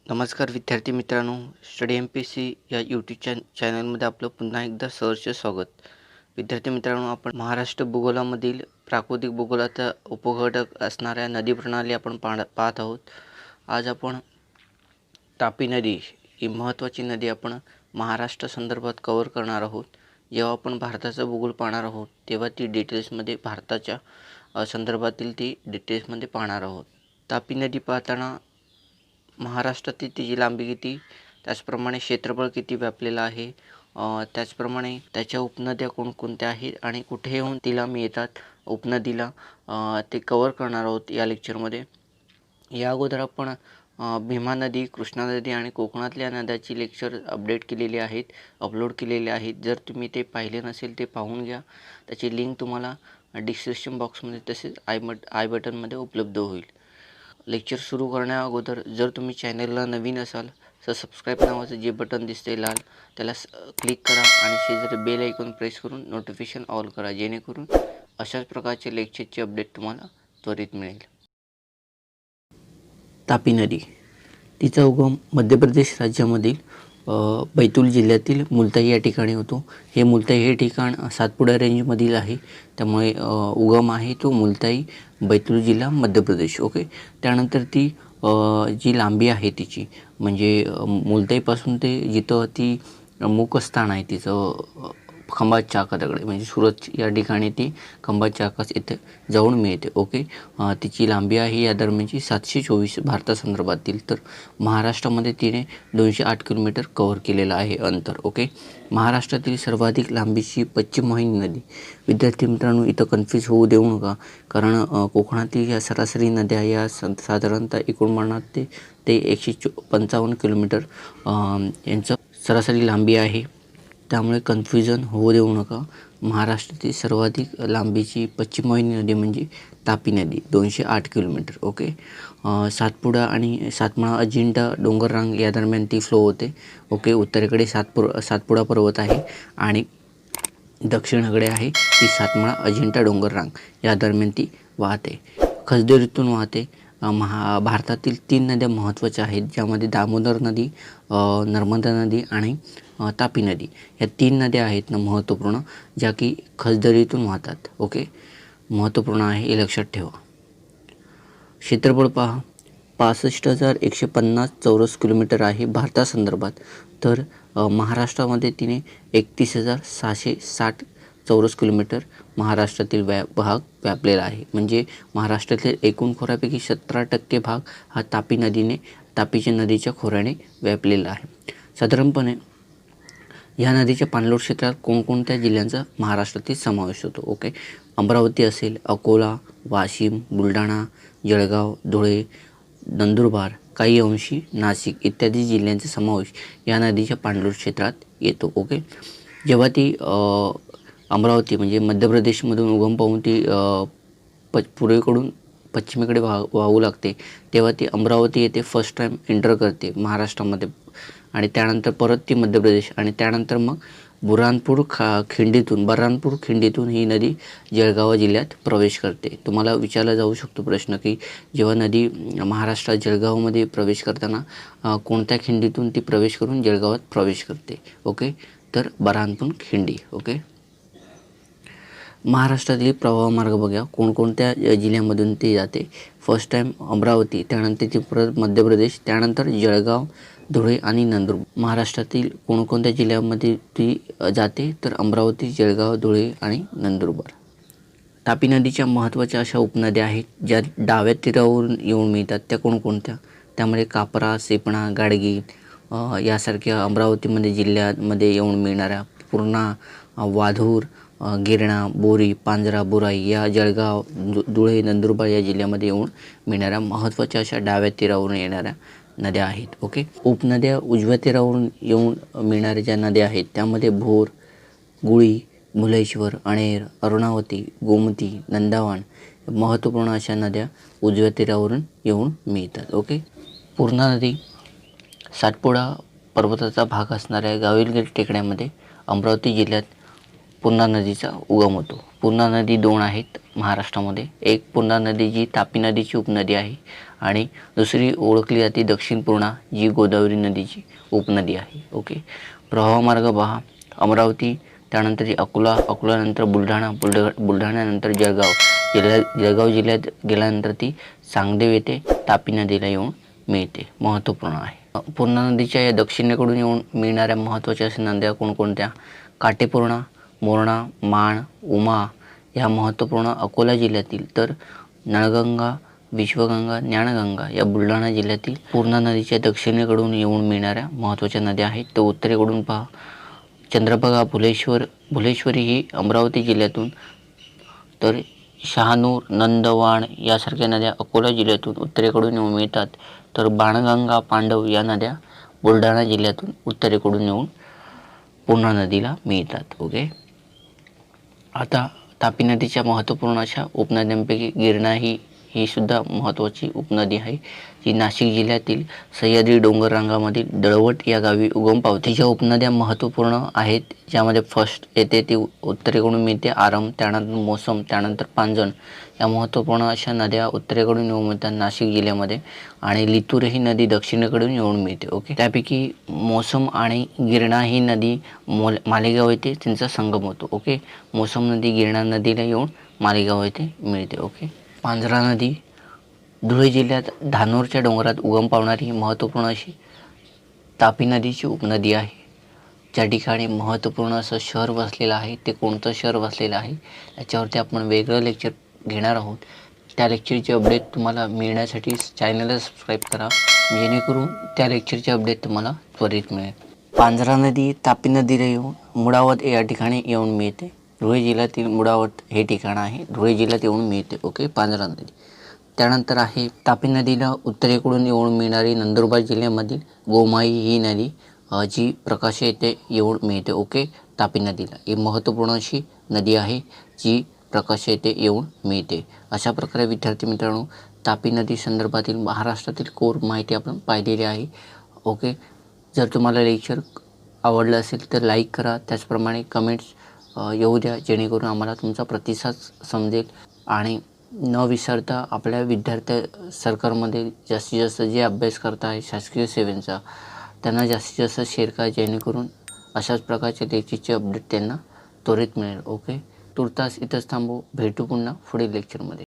नमस्कार विद्यार्थी मित्रांनो, स्टडी MPSC या यूट्यूब चॅनलमध्ये आपलं पुन्हा एकदा सहर्ष स्वागत. विद्यार्थी मित्रांनो, आपण महाराष्ट्र भूगोलामधील प्राकृतिक भूगोलाचा उपघटक असणाऱ्या नदी प्रणाली आपण पाहत आहोत. आज आपण तापी नदी ही महत्त्वाची नदी आपण महाराष्ट्र संदर्भात कव्हर करणार आहोत. जेव्हा आपण भारताचा भूगोल पाहणार आहोत तेव्हा ती डिटेल्समध्ये भारताच्या संदर्भातील ती डिटेल्समध्ये पाहणार आहोत. तापी नदी पाहताना महाराष्ट्रातील तिची लांबी किती, त्याचप्रमाणे क्षेत्रफळ किती व्यापलेलं आहे, त्याचप्रमाणे त्याच्या उपनद्या कोणकोणत्या आहेत आणि कुठे येऊन तिला मिळतात उपनदीला, ते कव्हर करणार आहोत या लेक्चरमध्ये. या अगोदर आपण भीमा नदी, कृष्णा नदी आणि कोकणातल्या नद्याची लेक्चर अपलोड केलेले आहेत. जर तुम्ही ते पाहिले नसेल ते पाहून घ्या. त्याची लिंक तुम्हाला डिस्क्रिप्शन बॉक्समध्ये तसेच आय बटनमध्ये उपलब्ध होईल. लेक्चर सुरू करण्या अगोदर जर तुम्ही चॅनलला नवीन असाल तर सबस्क्राईब नावाचं जे बटन दिसते लाल, त्याला क्लिक करा आणि शेजारी बेल आयकॉन प्रेस करून नोटिफिकेशन ऑल करा, जेणेकरून अशाच प्रकारचे लेक्चरचे अपडेट तुम्हाला त्वरित मिळेल. तापी नदी, तिचा उगम मध्य प्रदेश राज्यामधील बैतूल जिल्ह्यातील मुलताई या ठिकाणी होतो. हे मुलताई हे ठिकाण सातपुडा रेंजमधील आहे, त्यामुळे उगम आहे तो मुलताई, बैतूल जिल्हा, मध्य प्रदेश. ओके. त्यानंतर ती जी लांबी आहे तिची, म्हणजे मुलताईपासून ते जिथं ती मुखस्थान आहे तिचं खंभात चाकाकडे, म्हणजे सुरत या ठिकाणी ती खंभात चाकास इथे जाऊन मिळते. ओके. तिची लांबी आहे या दरम्यानची 724 भारतासंदर्भातील. तर महाराष्ट्रामध्ये तिने 208 किलोमीटर कव्हर केलेलं आहे अंतर. ओके. महाराष्ट्रातील सर्वाधिक लांबीची पश्चिम वाहिनी नदी. विद्यार्थी मित्रांनो, इथं कन्फ्यूज होऊ देऊ नका, कारण कोकणातील या सरासरी नद्या या साधारणतः एकूण मानात ते 155 किलोमीटर यांचं सरासरी लांबी आहे, त्यामुळे कन्फ्युजन होऊ देऊ नका. महाराष्ट्रातील सर्वाधिक लांबीची पश्चिम वाहिनी नदी म्हणजे तापी नदी, 208 किलोमीटर. ओके. सातपुडा आणि सातमाळा अजिंठा डोंगररांग या दरम्यान ती फ्लो होते. ओके. उत्तरेकडे सातपुडा पर्वत आहे आणि दक्षिणेकडे आहे ती सातमाळा अजिंठा डोंगररांग या दरम्यान ती वाहते. खसदरीतून वाहते. भारतातील 3 नद्या महत्त्वाच्या आहेत, ज्यामध्ये दामोदर नदी, नर्मदा नदी आणि तापी नदी या 3 नद्या आहेत ना महत्त्वपूर्ण, ज्या की खसदरीतून वाहतात. ओके. महत्त्वपूर्ण आहे, हे लक्षात ठेवा. क्षेत्रफळ पहा, 65,150 चौरस किलोमीटर आहे भारतासंदर्भात. तर महाराष्ट्रामध्ये तिने 31,660 चौरस किलोमीटर महाराष्ट्रातील भाग व्यापलेला आहे. म्हणजे महाराष्ट्रातील एकूण खोऱ्यापैकी 17% भाग हा तापीच्या नदीच्या खोऱ्याने व्यापलेला आहे. साधारणपणे ह्या नदीच्या पाणलोट क्षेत्रात कोणकोणत्या जिल्ह्यांचा महाराष्ट्रातील समावेश होतो. ओके. अमरावती असेल, अकोला, वाशिम, बुलढाणा, जळगाव, धुळे, नंदुरबार, काही अंशी नाशिक इत्यादी जिल्ह्यांचा समावेश या नदीच्या पाणलोट क्षेत्रात येतो. ओके. जेव्हा ती अमरावती म्हणजे मध्य प्रदेशमधून उगम पाहून ती पूर्वेकडून पश्चिमेकडे वाहू लागते, तेव्हा ती अमरावती येथे फर्स्ट टाईम एंटर करते महाराष्ट्रामध्ये, आणि त्यानंतर परत ती मध्य प्रदेश, आणि त्यानंतर मग बऱ्हाणपूर खिंडीतून ही नदी जळगाव जिल्ह्यात प्रवेश करते. तुम्हाला विचारला जाऊ शकतो प्रश्न की जेव्हा नदी महाराष्ट्रात जळगावमध्ये प्रवेश करताना कोणत्या खिंडीतून ती प्रवेश करून जळगावात प्रवेश करते. ओके. तर बऱ्हाणपूर खिंडी. ओके. महाराष्ट्रातील प्रवाह मार्ग बघा, कोणकोणत्या जिल्ह्यामधून ती जाते. फर्स्ट टाईम अमरावती, त्यानंतर ती परत मध्य प्रदेश, त्यानंतर जळगाव, धुळे आणि नंदुरबार. महाराष्ट्रातील कोणकोणत्या जिल्ह्यामध्ये ती जाते, तर अमरावती, जळगाव, धुळे आणि नंदुरबार. तापी नदीच्या महत्त्वाच्या अशा उपनद्या आहेत ज्या डाव्या तीरावरून येऊन मिळतात. त्या कोणकोणत्या, त्यामध्ये कापरा, सेपणा, गाडगी यासारख्या अमरावतीमध्ये जिल्ह्यामध्ये येऊन मिळणाऱ्या, पूर्णा, वाधूर, गिरणा, बोरी, पांजरा, बुराई या जळगाव, धुळे, नंदुरबार या जिल्ह्यामध्ये येऊन मिळणाऱ्या महत्त्वाच्या अशा डाव्या तीरावरून येणाऱ्या नद्या आहेत. ओके. उपनद्या उजव्या तीरावरून येऊन मिळणाऱ्या ज्या नद्या आहेत त्यामध्ये भोर, गुळी, मुलेश्वर, अणेर, अरुणावती, गोमती, नंदावान महत्त्वपूर्ण अशा नद्या उजव्या तीरावरून येऊन मिळतात. ओके. पूर्णा नदी सातपुडा पर्वताचा भाग असणाऱ्या गाविलगिरी टेकड्यामध्ये अमरावती जिल्ह्यात पूर्णा नदीचा उगम होतो. पूर्णा नदी 2 आहेत महाराष्ट्रामध्ये. एक पूर्णा नदी जी तापी नदीची उपनदी आहे, आणि दुसरी ओळखली जाते दक्षिण पूर्णा, जी गोदावरी नदीची उपनदी आहे. ओके. प्रवाहमार्ग पहा, अमरावती, त्यानंतर अकोला, अकोल्यानंतर बुलढाणा, बुलढाण्यानंतर जळगाव जिल्ह्यात गेल्यानंतर ती सांगदेव येथे तापी नदीला येऊन मिळते. महत्त्वपूर्ण आहे. पूर्णा नदीच्या या दक्षिणेकडून येऊन मिळणाऱ्या महत्त्वाच्या अशा नद्या कोणकोणत्या? काटेपूर्णा, मोरणा, माण, उमा या महत्त्वपूर्ण अकोला जिल्ह्यातील, तर नळगंगा, विश्वगंगा, ज्ञानगंगा या बुलढाणा जिल्ह्यातील पूर्णा नदीच्या दक्षिणेकडून येऊन मिळणाऱ्या महत्त्वाच्या नद्या आहेत. तर उत्तरेकडून पहा, चंद्रभागा, भुलेश्वरी ही अमरावती जिल्ह्यातून, तर शहानूर, नंदवाण यासारख्या नद्या अकोला जिल्ह्यातून उत्तरेकडून येऊन मिळतात. तर बाणगंगा, पांडव या नद्या बुलढाणा जिल्ह्यातून उत्तरेकडून येऊन पूर्णा नदीला मिळतात. ओके. आता तापी नदीच्या महत्त्वपूर्ण अशा उपनद्यांपैकी गिरणा ही सुद्धा महत्त्वाची उपनदी आहे, जी नाशिक जिल्ह्यातील सह्याद्री डोंगर रांगामधील दळवट या गावी उगम पावते. ज्या उपनद्या महत्त्वपूर्ण आहेत, ज्यामध्ये फर्स्ट येते ती उत्तरेकडून मिळते आरम, त्यानंतर मोसम, त्यानंतर पांजण या महत्त्वपूर्ण अशा नद्या उत्तरेकडून येऊन मिळतात नाशिक जिल्ह्यामध्ये. आणि लितूर ही नदी दक्षिणेकडून येऊन मिळते. ओके. त्यापैकी मोसम आणि गिरणा ही नदी मालेगाव येथे त्यांचा संगम होतो. ओके. मोसम नदी गिरणा नदीला येऊन मालेगाव येथे मिळते. ओके. पांझरा नदी धुळे जिल्ह्यात धानोरच्या डोंगरात उगम पावणारी महत्त्वपूर्ण अशी तापी नदीची उपनदी आहे. ज्या ठिकाणी महत्त्वपूर्ण असं शहर वसलेलं आहे, ते कोणतं शहर वसलेलं आहे याच्यावरती आपण वेगळं लेक्चर घेणार आहोत. त्या लेक्चरचे अपडेट तुम्हाला मिळण्यासाठी चॅनलला सबस्क्राईब करा, जेणेकरून त्या लेक्चरचे अपडेट तुम्हाला त्वरित मिळेल. पांझरा नदी तापी नदीला येऊन मुळावत या ठिकाणी येऊन मिळते. धुळे जिल्ह्यातील मुळावत हे ठिकाण आहे, धुळे जिल्ह्यात येऊन मिळते. ओके. पांझरा नदी. त्यानंतर आहे तापी नदीला उत्तरेकडून येऊन मिळणारी नंदुरबार जिल्ह्यामधील गोमाई ही नदी, जी प्रकाश येथे येऊन मिळते. ओके. तापी नदीला ही महत्त्वपूर्ण अशी नदी आहे, जी प्रकाश येथे येऊन मिळते. अशा प्रकारे विद्यार्थी मित्रांनो, तापी नदी संदर्भातील महाराष्ट्रातील कोर माहिती आपण पाहिलेली आहे. ओके. जर तुम्हाला लेक्चर आवडलं असेल तर लाईक करा, त्याचप्रमाणे कमेंट्स येऊ द्या, जेणेकरून आम्हाला तुमचा प्रतिसाद समजेल. आणि न विसरता आपल्या विद्यार्थी सर्कलमध्ये जास्तीत जास्त जे अभ्यास करत आहे शासकीय सेवेचा, त्यांना जास्तीत जास्त शेअर करा, जेणेकरून अशाच प्रकारचे लेक्चरचे अपडेट त्यांना त्वरित मिळेल. ओके. तुर्तास इथंच थांबू, भेटू पुन्हा पुढील लेक्चरमध्ये.